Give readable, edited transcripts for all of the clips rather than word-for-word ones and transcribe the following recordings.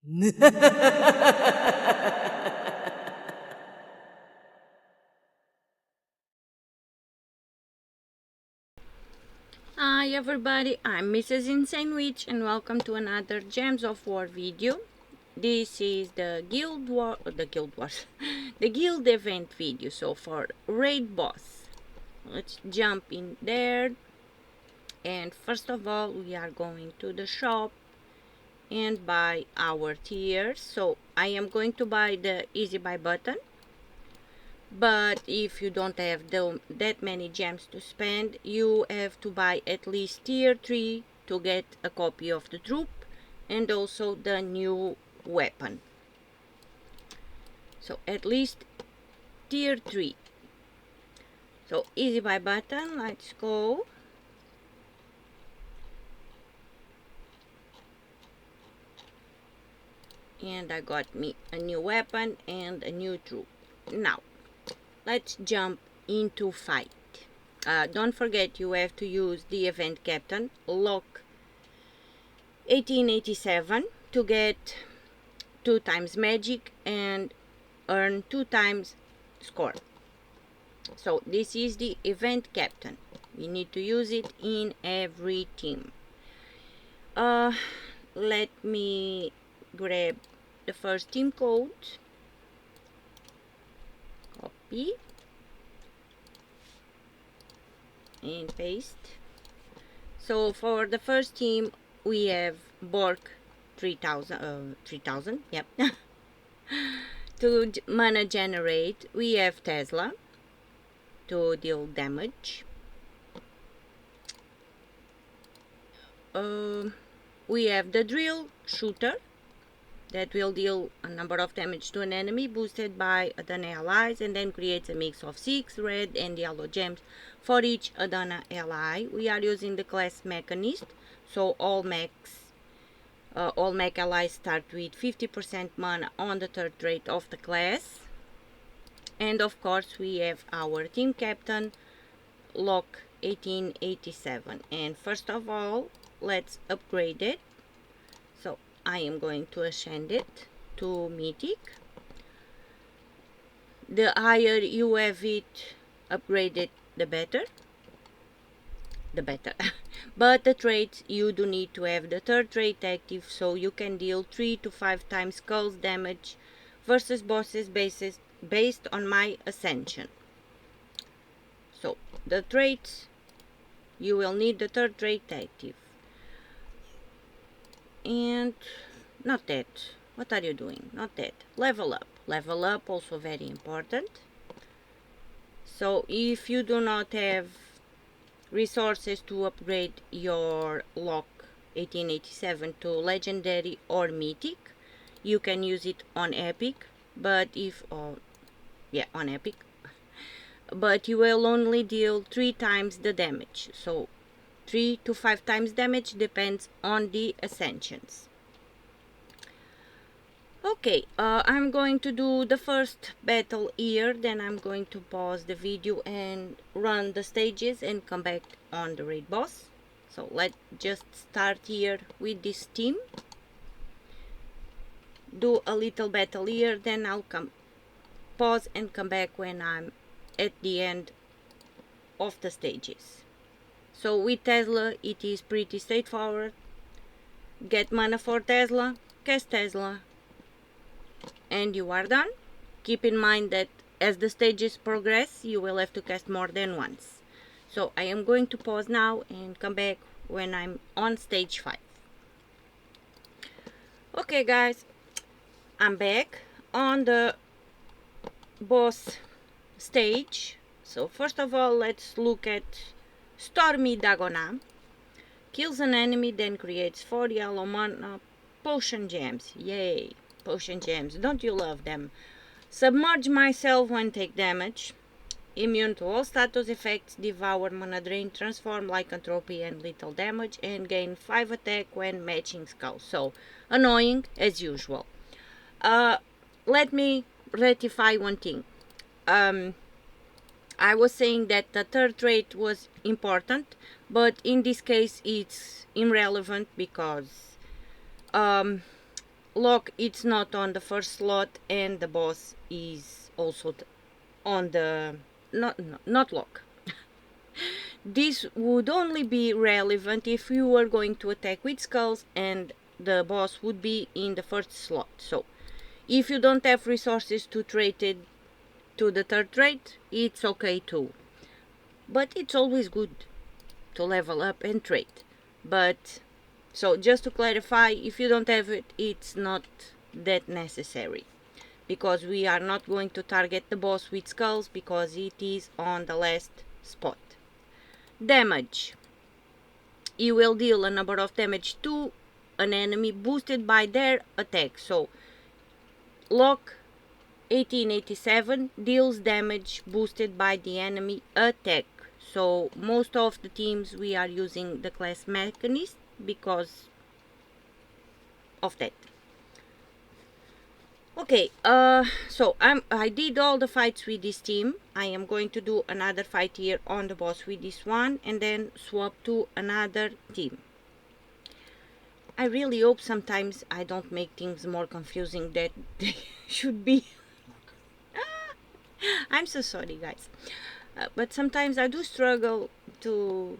Hi everybody, I'm Mrs. Insane Witch and welcome to another Gems of War video. This is the Guild Wars, the Guild event video. So for Raid Boss, let's jump in there. And first of all, we are going to the shop and buy our tiers. So I am going to buy the easy buy button. But if you don't have that many gems to spend, you have to buy at least tier 3 to get a copy of the troop and also the new weapon. So at least tier 3. So easy buy button, let's go. And I got me a new weapon and a new troop. Now let's jump into fight. Don't forget you have to use the event captain lock 1887 to get 2 times magic and earn 2 times score. So this is the event captain. We need to use it in every team. Let me grab the first team code. Copy and paste. So for the first team we have Bork 3000, yep. To mana generate we have Tesla to deal damage. We have the drill shooter that will deal a number of damage to an enemy boosted by Adana allies and then creates a mix of 6 red and yellow gems for each Adana ally. We are using the class Mechanist, so all mech allies start with 50% mana on the 3rd trait of the class. And of course we have our team captain lock 1887, and first of all let's upgrade it. So I am going to ascend it to mythic. The higher you have it upgraded, the better. But the traits, you do need to have the 3rd trait active, so you can deal 3 to 5 times skulls damage versus bosses based on my ascension. So the traits, you will need the 3rd trait active. And not that, what are you doing? Not that. Level up also very important. So if you do not have resources to upgrade your lock 1887 to legendary or mythic, you can use it on epic, but on epic, but you will only deal 3 times the damage, so 3 to 5 times damage depends on the ascensions. Okay, I'm going to do the first battle here, then I'm going to pause the video and run the stages and come back on the raid boss. So let's just start here with this team, do a little battle here, then I'll pause and come back when I'm at the end of the stages. So with Tesla it is pretty straightforward. Get mana for Tesla, cast Tesla, and you are done. Keep in mind that as the stages progress you will have to cast more than once. So I am going to pause now and come back when I'm on stage 5. Okay guys, I'm back on the boss stage. So first of all let's look at Stormy Dagona. Kills an enemy, then creates 4 yellow mana potion gems. Yay, potion gems, don't you love them? Submerge myself when take damage. Immune to all status effects, devour, mana drain, transform, lycanthropy and lethal damage, and gain 5 attack when matching skulls. So annoying as usual. Let me rectify one thing. I was saying that the 3rd trait was important, but in this case it's irrelevant because Lock, it's not on the first slot, and the boss is also on the not lock. This would only be relevant if you were going to attack with skulls and the boss would be in the first slot. So if you don't have resources to trade it to the third trait, it's okay too. But it's always good to level up and trade. But so just to clarify, if you don't have it, it's not that necessary, because we are not going to target the boss with skulls because it is on the last spot. Damage. You will deal a number of damage to an enemy boosted by their attack. So lock 1887 deals damage boosted by the enemy attack. So most of the teams we are using the class mechanist because of that. Okay, so I did all the fights with this team. I am going to do another fight here on the boss with this one and then swap to another team. I really hope sometimes I don't make things more confusing than they should be. I'm so sorry, guys. But sometimes I do struggle to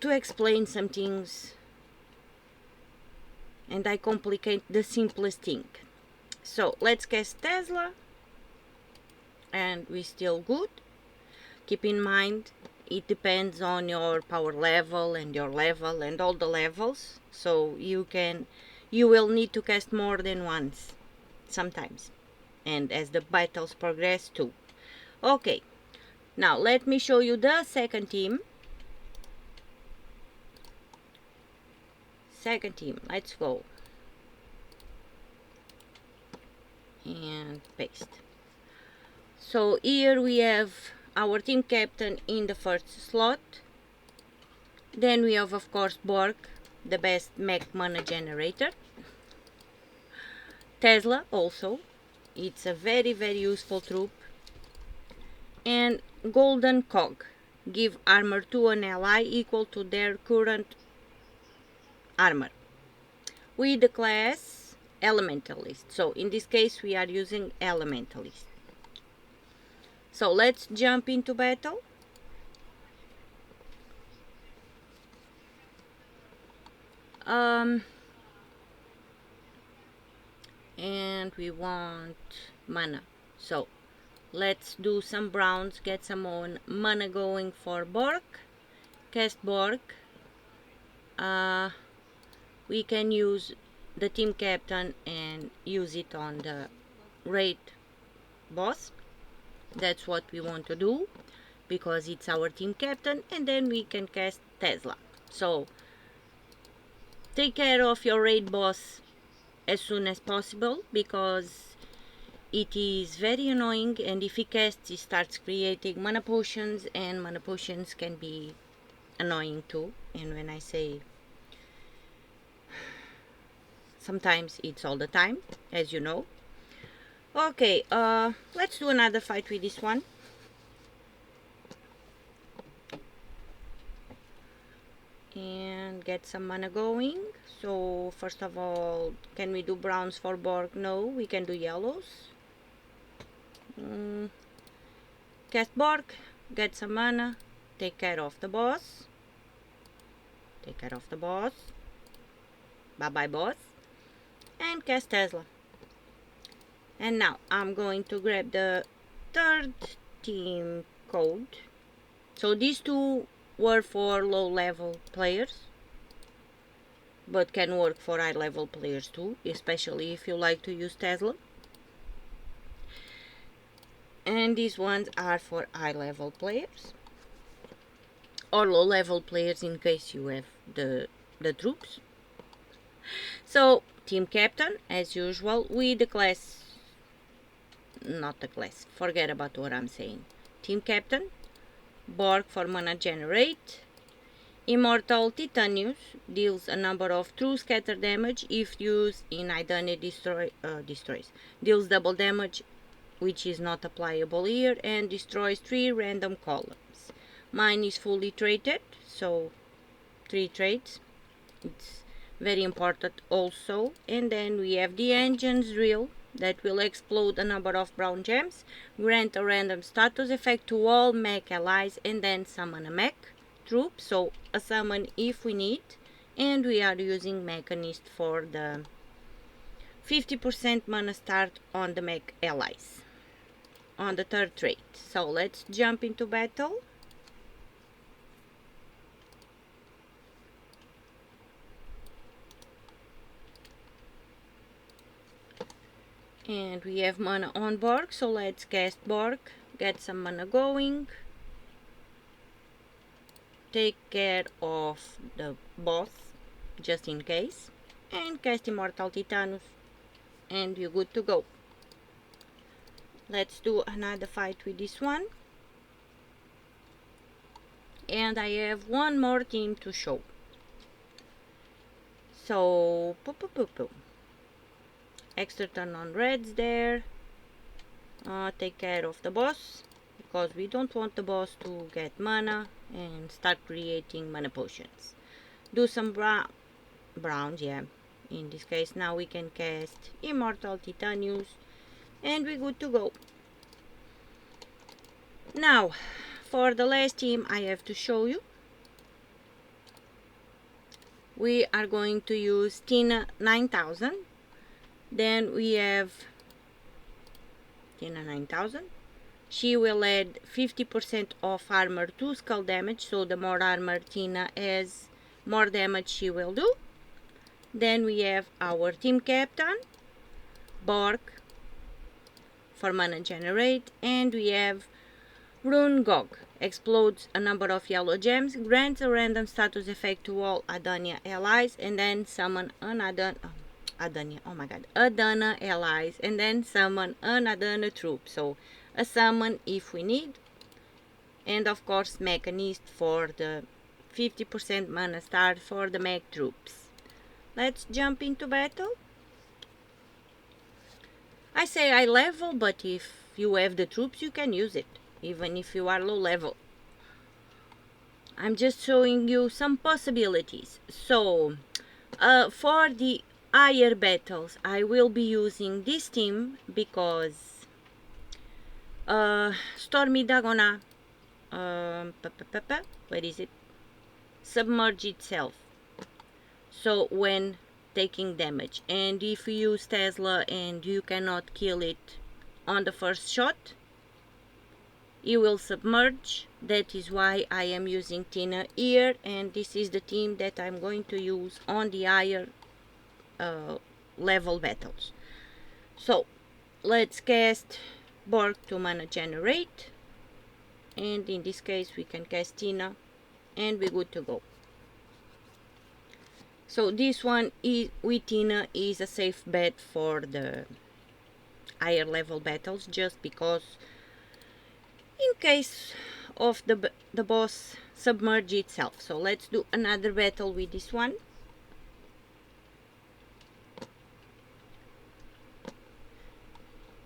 explain some things, and I complicate the simplest thing. So let's cast Tesla, and we're still good. Keep in mind, it depends on your power level and your level and all the levels. So you will need to cast more than once sometimes, and as the battles progress too. Okay, now let me show you the second team. Second team, let's go. And paste. So here we have our team captain in the first slot. Then we have, of course, Borg, the best mech mana generator. Tesla also, it's a very useful troop. And Golden Cog, give armor to an ally equal to their current armor. With the class Elementalist. So in this case we are using Elementalist. So let's jump into battle. And we want mana. So let's do some browns, get some on mana going for Borg. Cast Borg. We can use the team captain and use it on the raid boss. That's what we want to do because it's our team captain, and then we can cast Tesla. So take care of your raid boss as soon as possible because it is very annoying, and if he casts, he starts creating mana potions, and mana potions can be annoying too. And when I say sometimes, it's all the time, as you know. Okay, let's do another fight with this one. And get some mana going. So first of all, can we do browns for Borg? No, we can do yellows. Cast Borg, get some mana, take care of the boss. Take care of the boss. Bye bye boss. And cast Tesla. And now I'm going to grab the third team code. So these two were for low level players, but can work for high level players too, especially if you like to use Tesla. And these ones are for high level players or low level players in case you have the troops. So team captain as usual with the class, not the class, forget about what I'm saying. Team captain, Borg for mana generate. Immortal Titanius deals a number of true scatter damage if used in Idania destroys. Deals double damage, which is not applicable here, and destroys 3 random columns. Mine is fully traded, so 3 trades. It's very important also. And then we have the engine's drill that will explode a number of brown gems, grant a random status effect to all mech allies, and then summon a mech troop, so a summon if we need. And we are using mechanist for the 50% mana start on the mech allies on the third trait. So let's jump into battle. And we have mana on Borg, so let's cast Borg, get some mana going, take care of the boss just in case, and cast Immortal Titanus, and you're good to go. Let's do another fight with this one. And I have one more team to show. So, extra turn on reds there. Take care of the boss, because we don't want the boss to get mana and start creating mana potions. Do some browns, yeah. In this case, now we can cast Immortal Titanus, and we're good to go. Now, for the last team I have to show you, we are going to use Tina 9000. Then we have Tina 9000. She will add 50% of armor to skull damage, so the more armor Tina has, more damage she will do. Then we have our team captain, Borg, for mana generate, and we have Rune Gog, explodes a number of yellow gems, grants a random status effect to all Adania allies, and then summon an Adana allies, and then summon an Adana troop. So a summon if we need, and of course mechanist for the 50% mana start for the mech troops. Let's jump into battle. I say high level, but if you have the troops you can use it, even if you are low level. I'm just showing you some possibilities. So for the higher battles I will be using this team, because Stormy Dagona, where is it? Submerge itself. So when taking damage, and if you use Tesla and you cannot kill it on the first shot, you will submerge. That is why I am using Tina here, and this is the team that I'm going to use on the higher level battles. So let's cast Borg to mana generate, and in this case we can cast Tina, and we're good to go. So this one is with Tina is a safe bet for the higher level battles, just because in case of the boss submerge itself. So let's do another battle with this one.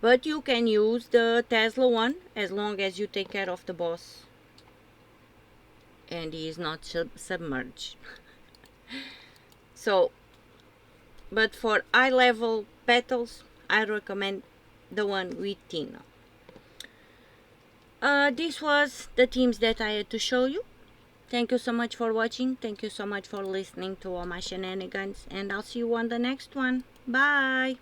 But you can use the Tesla one as long as you take care of the boss and he is not submerged. So, but for high level battles I recommend the one with Tina. This was the teams that I had to show you. Thank you so much for watching. Thank you so much for listening to all my shenanigans, and I'll see you on the next one. Bye.